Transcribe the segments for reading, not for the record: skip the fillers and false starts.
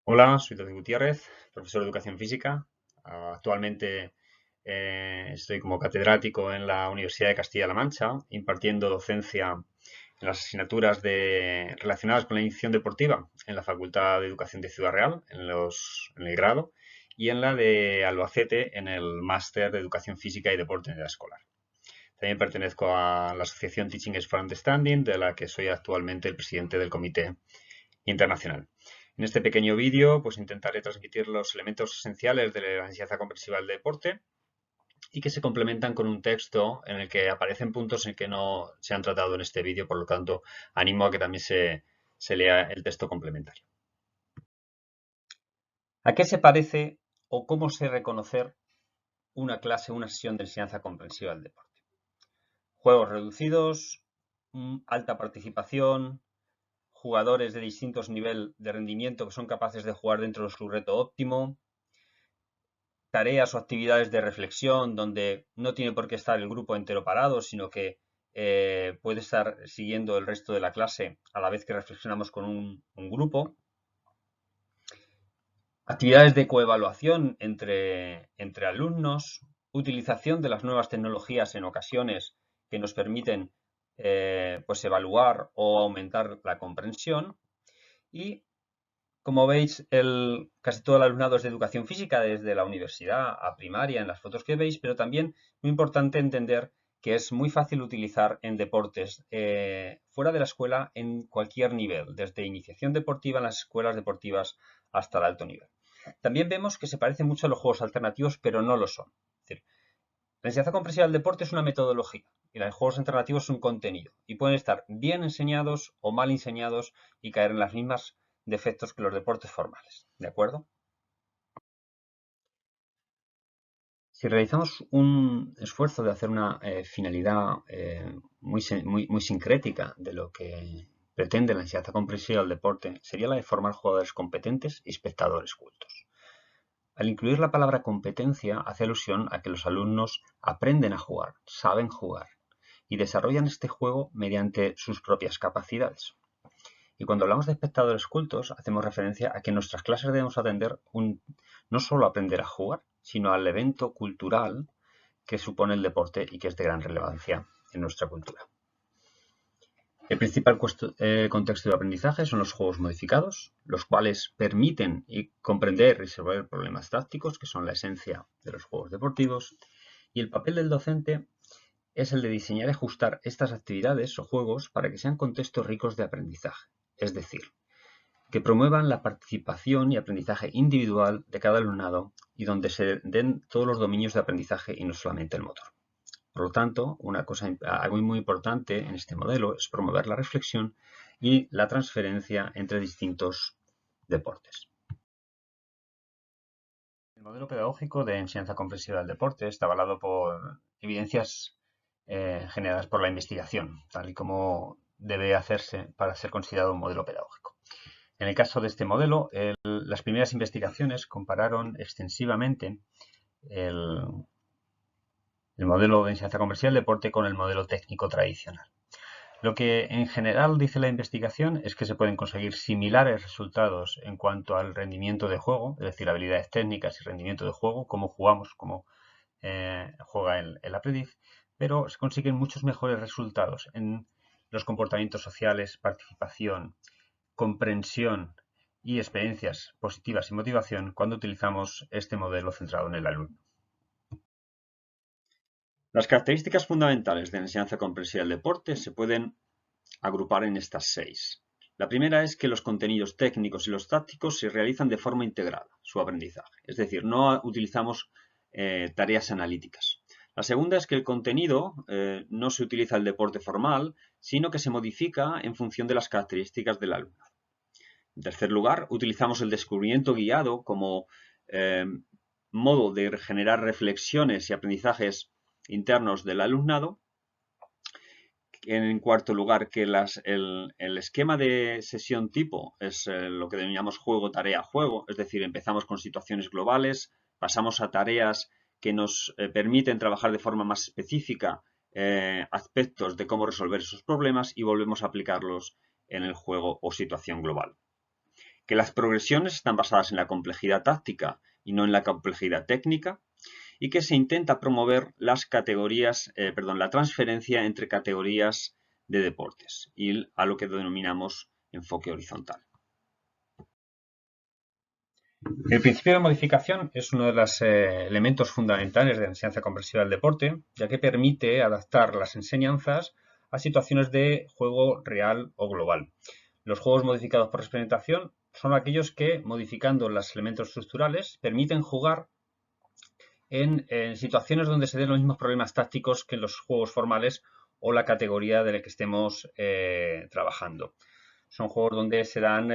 Hola, soy David Gutiérrez, profesor de Educación Física. Actualmente estoy como catedrático en la Universidad de Castilla-La Mancha, impartiendo docencia en las asignaturas relacionadas con la iniciación deportiva en la Facultad de Educación de Ciudad Real, en el grado, y en la de Albacete, en el máster de Educación Física y Deporte en edad escolar. También pertenezco a la asociación Teaching is for Understanding, de la que soy actualmente el presidente del comité internacional. En este pequeño vídeo pues intentaré transmitir los elementos esenciales de la enseñanza comprensiva del deporte y que se complementan con un texto en el que aparecen puntos en que no se han tratado en este vídeo, por lo tanto animo a que también se lea el texto complementario. ¿A qué se parece o cómo se reconocer una clase, una sesión de enseñanza comprensiva del deporte? Juegos reducidos, alta participación, jugadores de distintos niveles de rendimiento que son capaces de jugar dentro de su reto óptimo, tareas o actividades de reflexión donde no tiene por qué estar el grupo entero parado, sino que puede estar siguiendo el resto de la clase a la vez que reflexionamos con un grupo. Actividades de coevaluación entre alumnos, utilización de las nuevas tecnologías en ocasiones que nos permiten pues evaluar o aumentar la comprensión. Y como veis, casi todo el alumnado es de educación física, desde la universidad a primaria, en las fotos que veis, pero también muy importante entender que es muy fácil utilizar en deportes fuera de la escuela en cualquier nivel, desde iniciación deportiva en las escuelas deportivas hasta el alto nivel. También vemos que se parece mucho a los juegos alternativos, pero no lo son. Es decir, la enseñanza comprensiva del deporte es una metodología y los juegos alternativos es un contenido y pueden estar bien enseñados o mal enseñados y caer en las mismas defectos que los deportes formales. ¿De acuerdo? Si realizamos un esfuerzo de hacer una finalidad muy sincrética de lo que pretende la enseñanza comprensiva del deporte, sería la de formar jugadores competentes y espectadores cultos. Al incluir la palabra competencia, hace alusión a que los alumnos aprenden a jugar, saben jugar y desarrollan este juego mediante sus propias capacidades. Y cuando hablamos de espectadores cultos, hacemos referencia a que en nuestras clases debemos atender no solo aprender a jugar, sino al evento cultural que supone el deporte y que es de gran relevancia en nuestra cultura. El principal contexto de aprendizaje son los juegos modificados, los cuales permiten comprender y resolver problemas tácticos, que son la esencia de los juegos deportivos, y el papel del docente es el de diseñar y ajustar estas actividades o juegos para que sean contextos ricos de aprendizaje, es decir, que promuevan la participación y aprendizaje individual de cada alumnado y donde se den todos los dominios de aprendizaje y no solamente el motor. Por lo tanto, algo muy importante en este modelo es promover la reflexión y la transferencia entre distintos deportes. El modelo pedagógico de enseñanza comprensiva del deporte está avalado por evidencias generadas por la investigación, tal y como debe hacerse para ser considerado un modelo pedagógico. En el caso de este modelo, las primeras investigaciones compararon extensivamente el modelo de enseñanza comprensiva del deporte con el modelo técnico tradicional. Lo que en general dice la investigación es que se pueden conseguir similares resultados en cuanto al rendimiento de juego, es decir, habilidades técnicas y rendimiento de juego, cómo jugamos, cómo juega el aprendiz, pero se consiguen muchos mejores resultados en los comportamientos sociales, participación, comprensión y experiencias positivas y motivación cuando utilizamos este modelo centrado en el alumno. Las características fundamentales de la enseñanza comprensiva del deporte se pueden agrupar en estas 6. La primera es que los contenidos técnicos y los tácticos se realizan de forma integrada, su aprendizaje, es decir, no utilizamos tareas analíticas. La segunda es que el contenido no se utiliza el deporte formal, sino que se modifica en función de las características del alumno. En tercer lugar, utilizamos el descubrimiento guiado como modo de generar reflexiones y aprendizajes internos del alumnado. En cuarto lugar, que el esquema de sesión tipo es lo que denominamos juego, tarea, juego, es decir, empezamos con situaciones globales, pasamos a tareas que nos permiten trabajar de forma más específica aspectos de cómo resolver esos problemas y volvemos a aplicarlos en el juego o situación global. que las progresiones están basadas en la complejidad táctica y no en la complejidad técnica, y que se intenta promover las categorías, la transferencia entre categorías de deportes y a lo que denominamos enfoque horizontal. El principio de modificación es uno de los elementos fundamentales de la enseñanza comprensiva del deporte, ya que permite adaptar las enseñanzas a situaciones de juego real o global. Los juegos modificados por experimentación son aquellos que, modificando los elementos estructurales, permiten jugar en situaciones donde se den los mismos problemas tácticos que en los juegos formales o la categoría de la que estemos trabajando. Son juegos donde se dan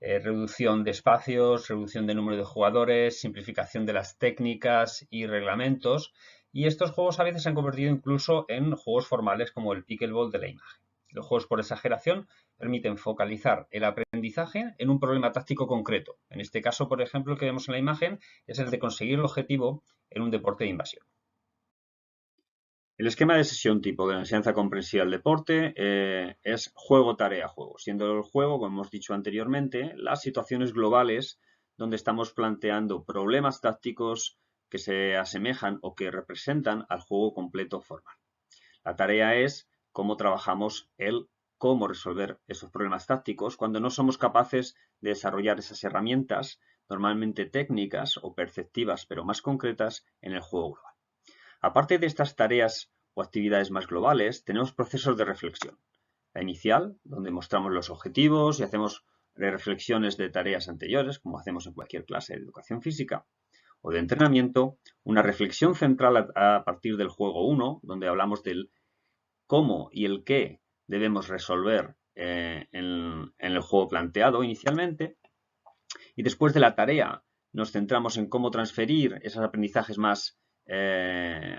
reducción de espacios, reducción de número de jugadores, simplificación de las técnicas y reglamentos. Y estos juegos a veces se han convertido incluso en juegos formales como el pickleball de la imagen. Los juegos por exageración permiten focalizar el aprendizaje en un problema táctico concreto. En este caso, por ejemplo, el que vemos en la imagen es el de conseguir el objetivo en un deporte de invasión. El esquema de sesión tipo de la enseñanza comprensiva del deporte es juego, tarea, juego, siendo el juego, como hemos dicho anteriormente, las situaciones globales donde estamos planteando problemas tácticos que se asemejan o que representan al juego completo formal. La tarea es cómo trabajamos cómo resolver esos problemas tácticos cuando no somos capaces de desarrollar esas herramientas, normalmente técnicas o perceptivas, pero más concretas, en el juego global. Aparte de estas tareas o actividades más globales, tenemos procesos de reflexión. La inicial, donde mostramos los objetivos y hacemos reflexiones de tareas anteriores, como hacemos en cualquier clase de educación física o de entrenamiento. Una reflexión central a partir del juego 1, donde hablamos del cómo y el qué debemos resolver en el juego planteado inicialmente. Y después de la tarea nos centramos en cómo transferir esos aprendizajes más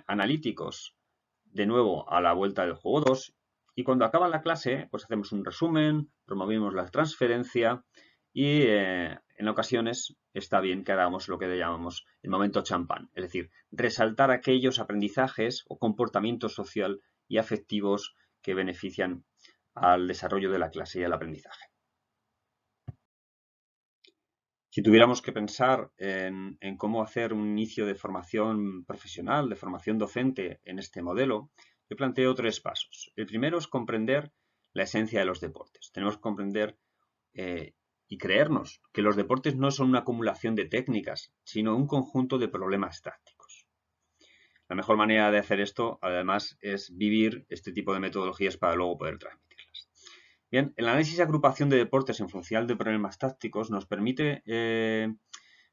analíticos de nuevo a la vuelta del juego 2. Y cuando acaba la clase, pues hacemos un resumen, promovemos la transferencia y en ocasiones está bien que hagamos lo que llamamos el momento champán, es decir, resaltar aquellos aprendizajes o comportamientos social y afectivos que benefician al desarrollo de la clase y al aprendizaje. Si tuviéramos que pensar en cómo hacer un inicio de formación profesional, de formación docente en este modelo, yo planteo 3 pasos. El primero es comprender la esencia de los deportes. Tenemos que comprender y creernos que los deportes no son una acumulación de técnicas, sino un conjunto de problemas tácticos. La mejor manera de hacer esto, además, es vivir este tipo de metodologías para luego poder transmitirlas. Bien, el análisis y agrupación de deportes en función de problemas tácticos nos permite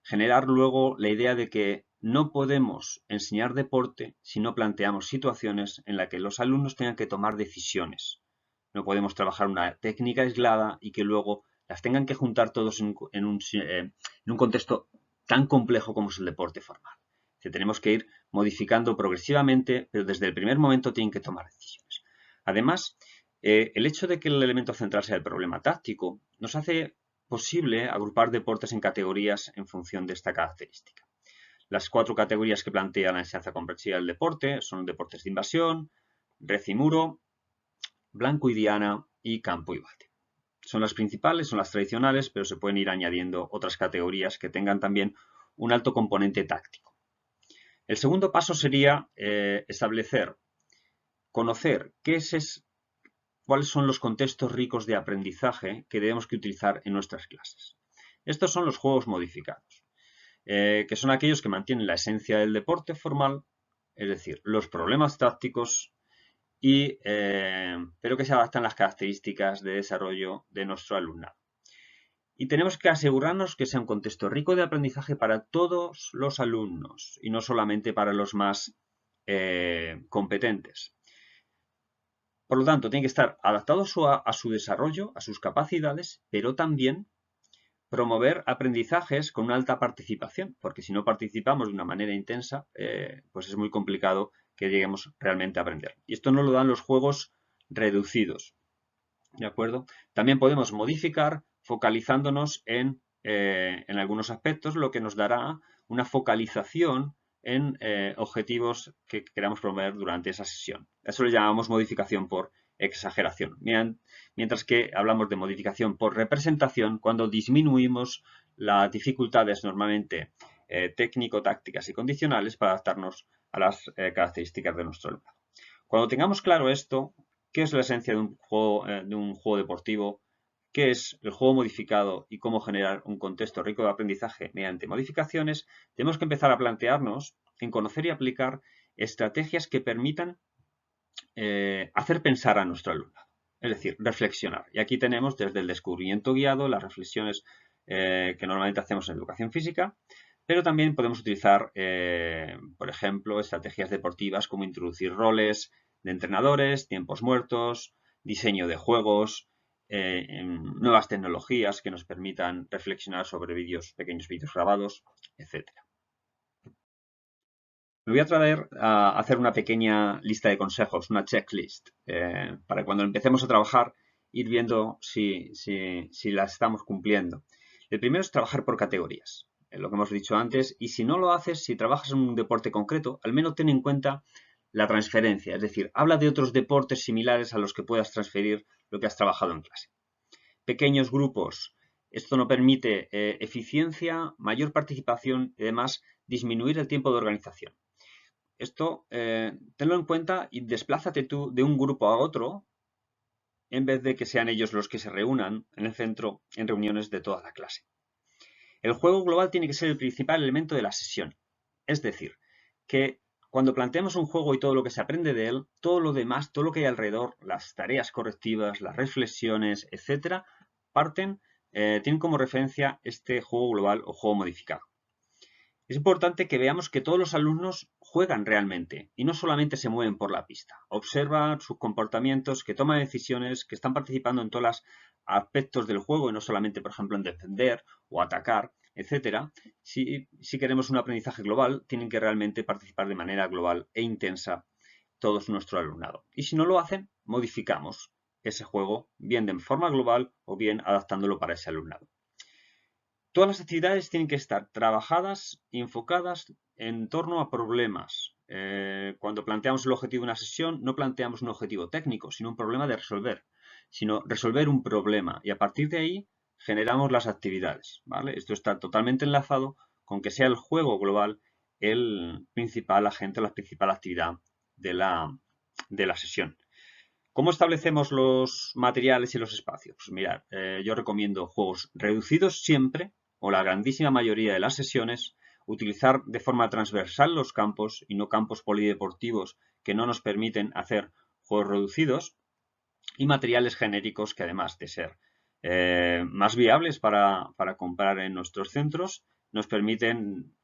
generar luego la idea de que no podemos enseñar deporte si no planteamos situaciones en las que los alumnos tengan que tomar decisiones. No podemos trabajar una técnica aislada y que luego las tengan que juntar todos en un contexto tan complejo como es el deporte formal. Tenemos que ir modificando progresivamente, pero desde el primer momento tienen que tomar decisiones. Además, el hecho de que el elemento central sea el problema táctico nos hace posible agrupar deportes en categorías en función de esta característica. Las 4 categorías que plantea la enseñanza comprensiva del deporte son deportes de invasión, red y muro, blanco y diana y campo y bate. Son las principales, son las tradicionales, pero se pueden ir añadiendo otras categorías que tengan también un alto componente táctico. El segundo paso sería conocer cuáles son los contextos ricos de aprendizaje que debemos utilizar en nuestras clases. Estos son los juegos modificados, que son aquellos que mantienen la esencia del deporte formal, es decir, los problemas tácticos, pero que se adaptan a las características de desarrollo de nuestro alumnado. Y tenemos que asegurarnos que sea un contexto rico de aprendizaje para todos los alumnos y no solamente para los más competentes. Por lo tanto, tiene que estar adaptado a su desarrollo, a sus capacidades, pero también promover aprendizajes con una alta participación, porque si no participamos de una manera intensa, pues es muy complicado que lleguemos realmente a aprender. Y esto no lo dan los juegos reducidos, ¿de acuerdo? También podemos modificar focalizándonos en algunos aspectos, lo que nos dará una focalización en objetivos que queramos promover durante esa sesión. Eso le llamamos modificación por exageración. Mientras que hablamos de modificación por representación cuando disminuimos las dificultades normalmente técnico-tácticas y condicionales para adaptarnos a las características de nuestro alumnado. Cuando tengamos claro esto, ¿qué es la esencia de un juego deportivo? ¿Qué es el juego modificado y cómo generar un contexto rico de aprendizaje mediante modificaciones? Tenemos que empezar a plantearnos en conocer y aplicar estrategias que permitan hacer pensar a nuestro alumnado, es decir, reflexionar. Y aquí tenemos desde el descubrimiento guiado, las reflexiones que normalmente hacemos en educación física, pero también podemos utilizar, por ejemplo, estrategias deportivas como introducir roles de entrenadores, tiempos muertos, diseño de juegos, nuevas tecnologías que nos permitan reflexionar sobre pequeños vídeos grabados, etc. Me voy a traer a hacer una pequeña lista de consejos, una checklist, para cuando empecemos a trabajar ir viendo si la estamos cumpliendo. El primero es trabajar por categorías, lo que hemos dicho antes, y si no lo haces, si trabajas en un deporte concreto, al menos ten en cuenta la transferencia, es decir, habla de otros deportes similares a los que puedas transferir lo que has trabajado en clase. Pequeños grupos, esto no permite eficiencia, mayor participación y además disminuir el tiempo de organización. Esto, tenlo en cuenta y desplázate tú de un grupo a otro en vez de que sean ellos los que se reúnan en el centro en reuniones de toda la clase. El juego global tiene que ser el principal elemento de la sesión. Es decir, que cuando planteamos un juego y todo lo que se aprende de él, todo lo demás, todo lo que hay alrededor, las tareas correctivas, las reflexiones, etcétera, tienen como referencia este juego global o juego modificado. Es importante que veamos que todos los alumnos juegan realmente y no solamente se mueven por la pista. Observa sus comportamientos, que toman decisiones, que están participando en todos los aspectos del juego y no solamente, por ejemplo, en defender o atacar, etc. Si queremos un aprendizaje global, tienen que realmente participar de manera global e intensa todos nuestro alumnado. Y si no lo hacen, modificamos ese juego, bien de forma global o bien adaptándolo para ese alumnado. Todas las actividades tienen que estar trabajadas y enfocadas en torno a problemas. Cuando planteamos el objetivo de una sesión, no planteamos un objetivo técnico, sino un problema de resolver, sino resolver un problema y a partir de ahí generamos las actividades, ¿vale? Esto está totalmente enlazado con que sea el juego global el principal agente, la principal actividad de la sesión. ¿Cómo establecemos los materiales y los espacios? Pues mirad, yo recomiendo juegos reducidos siempre, o la grandísima mayoría de las sesiones, utilizar de forma transversal los campos y no campos polideportivos que no nos permiten hacer juegos reducidos y materiales genéricos que además de ser más viables para comprar en nuestros centros, nos permiten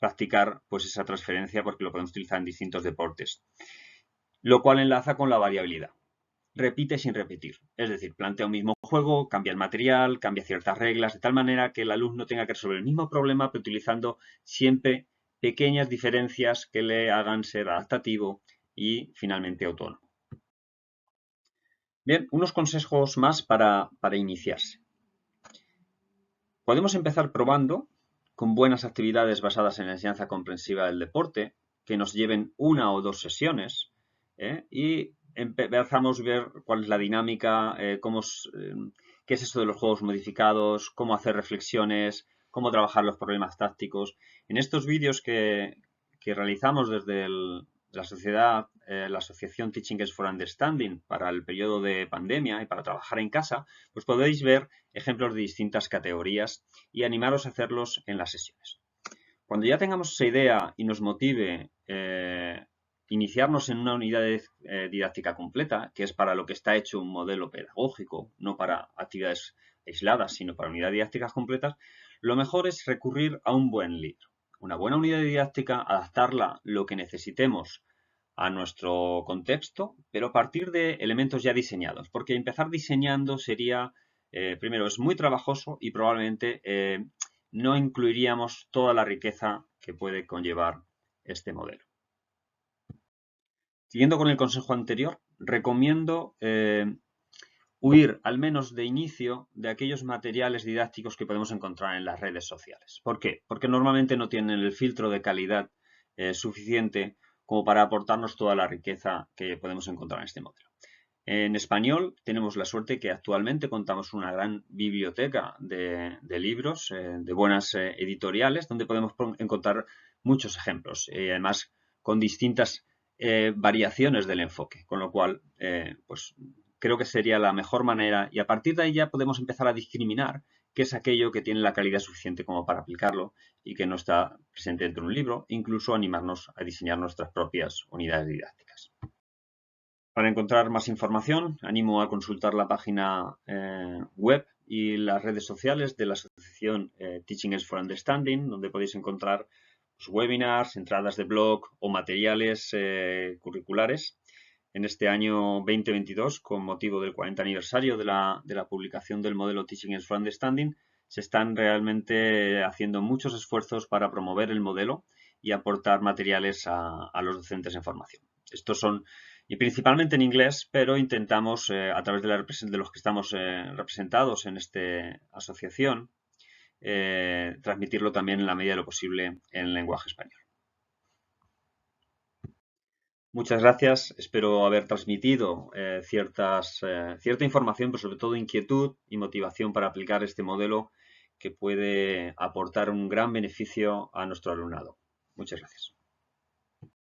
practicar pues esa transferencia porque lo podemos utilizar en distintos deportes, lo cual enlaza con la variabilidad. Repite sin repetir. Es decir, plantea un mismo juego, cambia el material, cambia ciertas reglas, de tal manera que el alumno tenga que resolver el mismo problema, pero utilizando siempre pequeñas diferencias que le hagan ser adaptativo y finalmente autónomo. Bien, unos consejos más para iniciarse. Podemos empezar probando con buenas actividades basadas en la enseñanza comprensiva del deporte, que nos lleven una o dos sesiones, y empezamos a ver cuál es la dinámica, qué es eso de los juegos modificados, cómo hacer reflexiones, cómo trabajar los problemas tácticos. En estos vídeos que realizamos desde la asociación Teaching Aids for Understanding para el periodo de pandemia y para trabajar en casa, pues podéis ver ejemplos de distintas categorías y animaros a hacerlos en las sesiones. Cuando ya tengamos esa idea y nos motive iniciarnos en una unidad didáctica completa, que es para lo que está hecho un modelo pedagógico, no para actividades aisladas, sino para unidades didácticas completas, lo mejor es recurrir a un buen libro. Una buena unidad didáctica, adaptarla lo que necesitemos a nuestro contexto, pero a partir de elementos ya diseñados, porque empezar diseñando sería, primero, es muy trabajoso y probablemente no incluiríamos toda la riqueza que puede conllevar este modelo. Siguiendo con el consejo anterior, recomiendo huir al menos de inicio de aquellos materiales didácticos que podemos encontrar en las redes sociales. ¿Por qué? Porque normalmente no tienen el filtro de calidad suficiente como para aportarnos toda la riqueza que podemos encontrar en este modelo. En español tenemos la suerte que actualmente contamos con una gran biblioteca de libros, de buenas editoriales, donde podemos encontrar muchos ejemplos, además con distintas variaciones del enfoque, con lo cual pues creo que sería la mejor manera, y a partir de ahí ya podemos empezar a discriminar qué es aquello que tiene la calidad suficiente como para aplicarlo y que no está presente dentro de un libro, incluso animarnos a diseñar nuestras propias unidades didácticas. Para encontrar más información, animo a consultar la página web y las redes sociales de la asociación Teaching Aids for Understanding, donde podéis encontrar pues, webinars, entradas de blog o materiales curriculares. En este año 2022, con motivo del 40 aniversario de la publicación del modelo Teaching Aids for Understanding, se están realmente haciendo muchos esfuerzos para promover el modelo y aportar materiales a los docentes en formación. Estos son y principalmente en inglés, pero intentamos, a través de los que estamos representados en esta asociación, transmitirlo también en la medida de lo posible en lenguaje español. Muchas gracias, espero haber transmitido cierta información, pero sobre todo inquietud y motivación para aplicar este modelo que puede aportar un gran beneficio a nuestro alumnado. Muchas gracias.